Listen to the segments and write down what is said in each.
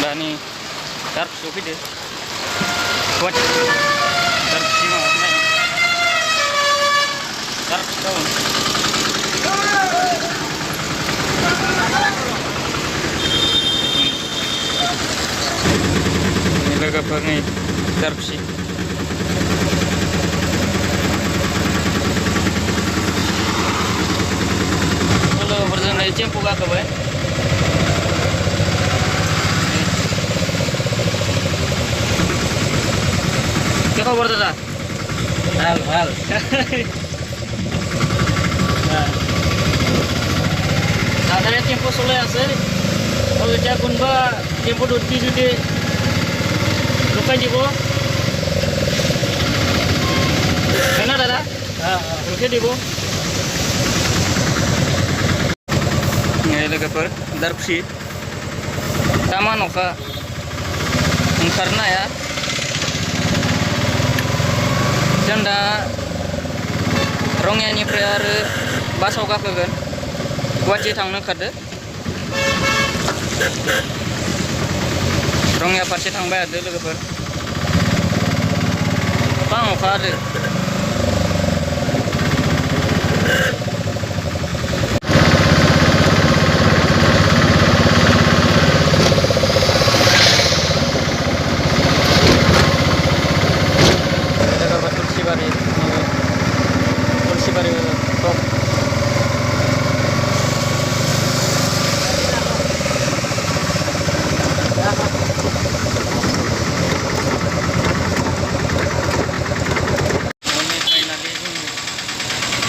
दानि dark सफैदो dark सिगाङाव नाय दार्क टाउन लोगोफोरनि दार्कसि लोगोफोरजों नै टेम्पो गाखोबाय क्या खबर दादा ভাল ভাল दादाया टेम्पो सलाय আছে এতিয়া কোনোবা টেম্পোত উঠি যদি লুকাই দিব হয় না দাদা রুখে দিব लोगोफोर दार्कसि तामान अखा ओंखारनो हाया जों दा रङियानिफ्राय आरो बासाव गाखोगोन गुवाहाटि थांनो ओंखारदो रङिया फारसे थांबाय थादो लोगोफोर गोबां अखा हादो तुलसीबारी टप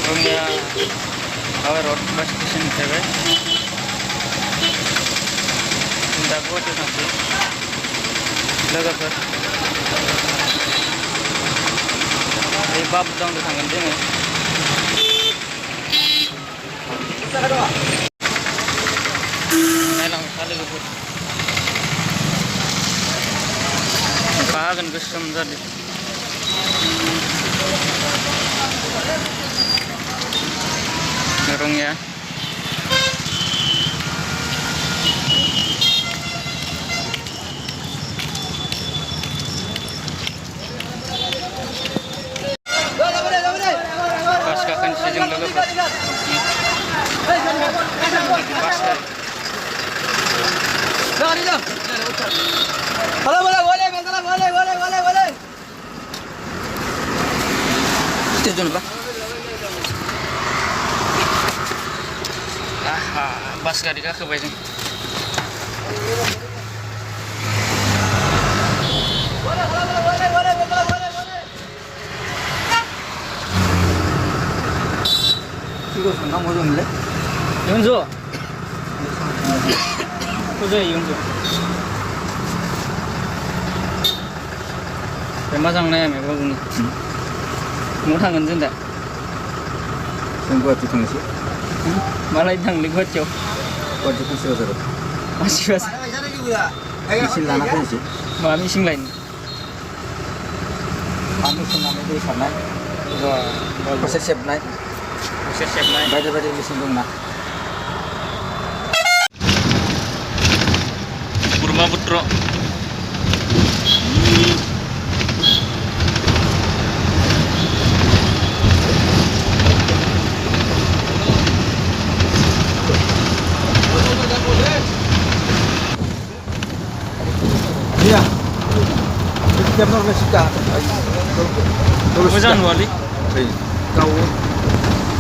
रङिया हावाई रड बास स्टेसन फैबाय दा गुवाहाटियाव थांसै लोगोफोर बे बाबुदावनो थांगोन जोङो नायलांखा लोगोफोर अखा हागोन गोसोम जादों रङिया बास गाखोनोसै जों लोगोफोर बास बास गारि गाखोबाय जों 이거 모르는데? 연주 호주의 연주 얼마장나야 매거군이 못한 건 된다 생구한테 당시? 말라이 당리 거죠 어디 부셔서 아쉬워서 신라나 당시 마음이 싱라인 마음이 신라나 돼 있었나? 이거 프로세스 셉나이 siap-siap naik baca-baca mesin dong Burma Putro iya setiap nomor suka Hujan wali kau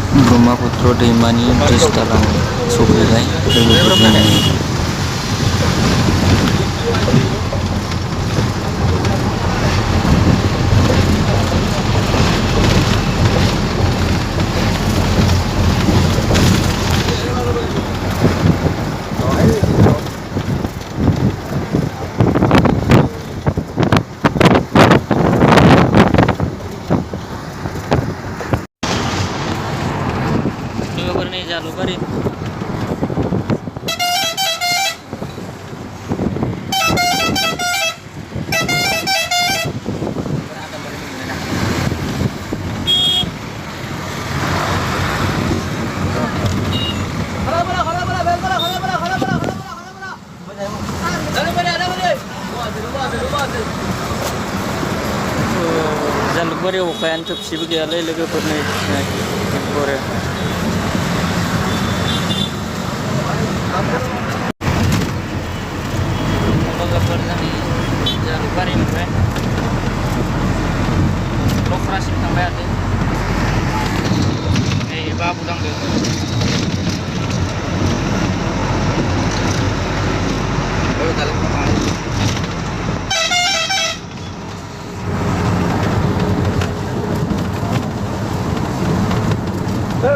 Brahmaputra दैमानि ब्रिज दालां सफैबाय लोगोफोरजों Jalukari Ada जालुक बोरै अखायानो थोबसेबो गैयालै लोगोफोरनि बोरै लोगोफोर जोंनि जालुकबारिनिफ्राय लख्रासिम थांबाय आरो नै बाबु दांदों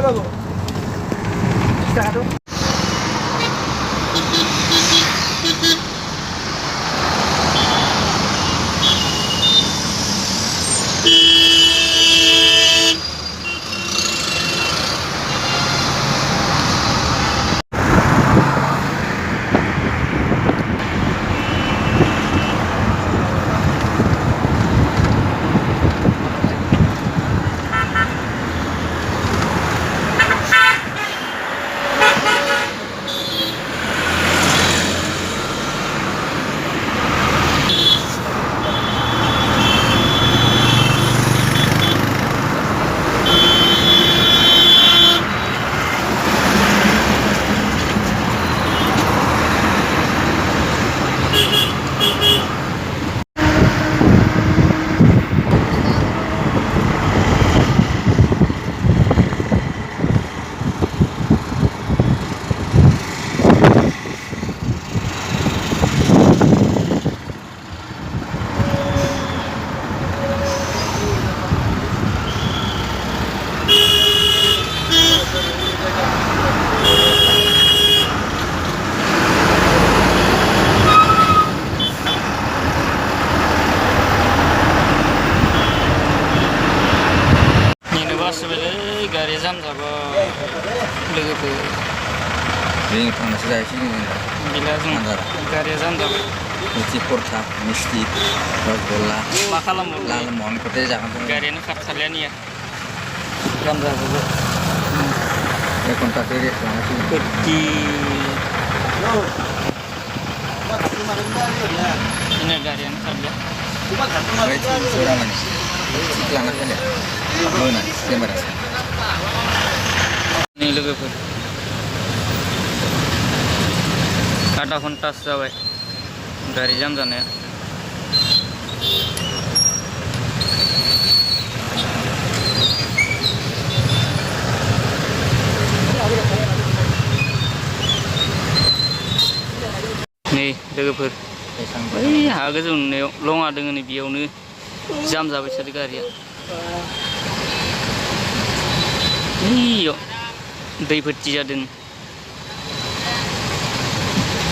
babu. Setengah tu. गारि जाम जाबाय लोगोफोर जों थांनोसो जायासै गैला जों गारिया जाम जाबाय मिथि परथा मिस्टि रसगल्ला मा खालामो लालमहन खोथाय जागोन जों गारियानो खारथारलिया निया जाम जाजोबबाय 1 घन्टासो रेस्ट लानोसै गदि ini गारियानो खारलिया सोरा माने थिक लाना फैलाय मोना केमेरा नि लोगोफोर आधा घन्टासो जाबाय गारि जाम जानाया नै लोगोफोर ओइ हा गोजौ नुनायाव लङा दोङो नै बेयावनो जाम जाबाय थादों गारिया ओइयाव दै भर्ति जादों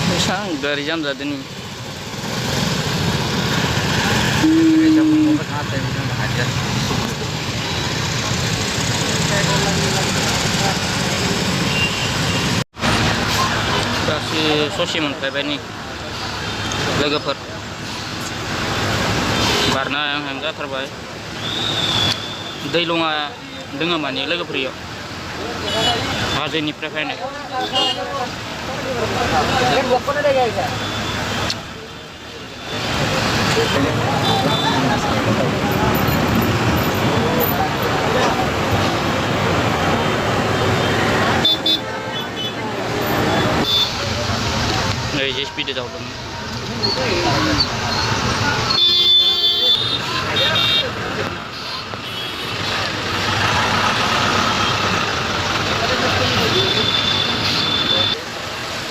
बेसां गारि जाम जादों नै गासै ससे मोनफैबाय नै लोगोफोर बारना आं जाथारबाय दै लङा दोङो माने लोगोफोर इयाव हाजोनिफ्राय फैनाय नै जे स्पिड जावदों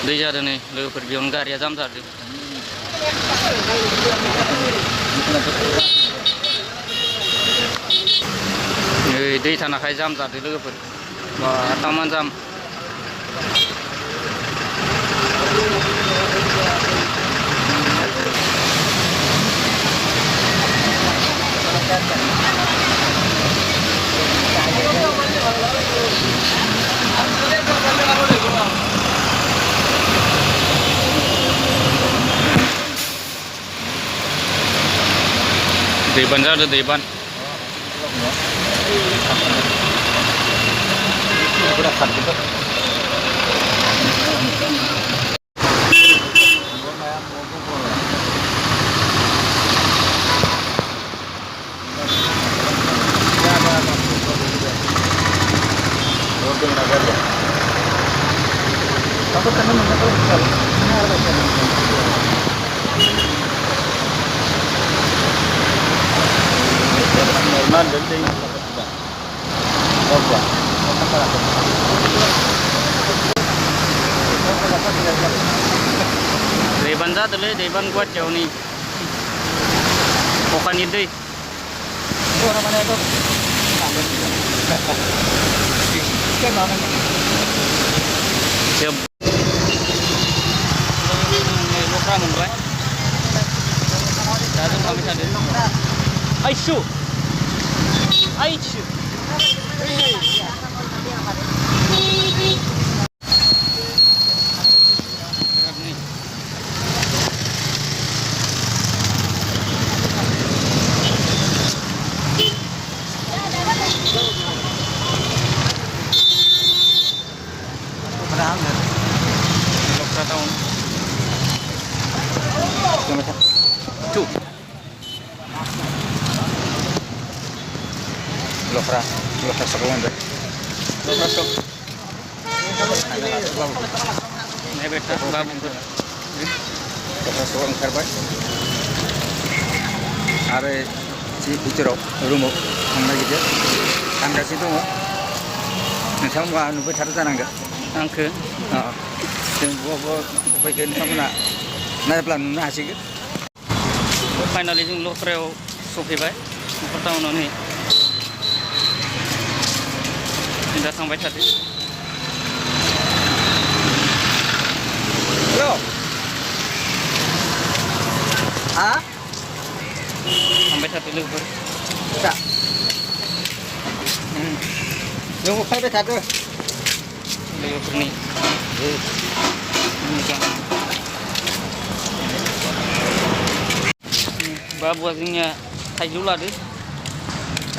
दै जादों नै लोगोफोर बेयावनो गारिया जाम जादों नै दै थानायखाय जाम जादों लोगोफोर बा तामान जाम दैबान जादों दैबान दै Bawa. दैबान जादोंलै दैबान गुवाहाटियाव नै अखानि दै Orang mana itu? Kan mana? जोब लख्रा मोनबाय दा जों थांबाय थादों आइसु आइसु लख्रा टाउन टु Lokra seruan deh. लख्रा सक नायबाय था बाबुफोर Lokra seruan oंखारबाय आरो जि भितराव रुमाव थांनो नागिरदों थांगासिनो दङ नोंथांमोनहा नुबाय थादों जानांगौ आंखो जों बबा फैगोन नोंथांमोना नायब्ला नुनो हासिगोन फाइनालि जों लख्रायाव सफैबाय लख्रा टाउनाव नै दा थांबाय थादों Yo. Ha? थांबाय थादों लोगोफोर Tidak. Nunggu faidah tak ada. लोगोफोरनि बाबुआ जोंनिया थाइजौ लादो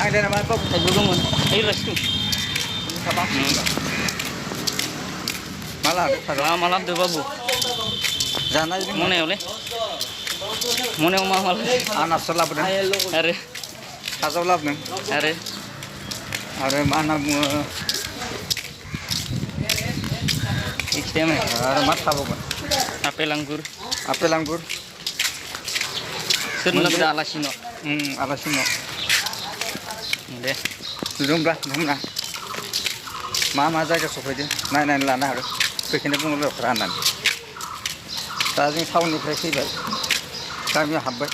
Ada nama apa? थाइजौ दंमोन ओइ रेस्टु Malah ada. मा मा लाबोदो बाबु Jangan aja. मनायावलै मनायाव मा मा लाबोदो Anak sekolah benar. आरो Kasau lah benar. आरो Ada mana mu? खिथायामोन Ada mat apa benar? आपेल आंगुर Apel anggur. सोरनो लाबोदो आलासिनो Ada sini. दे Duduklah, duduklah. Mama jaga sopirnya. Naik lana harus. Bikinnya pun udah keranan. Tadi tahun ini festival. Kami habis.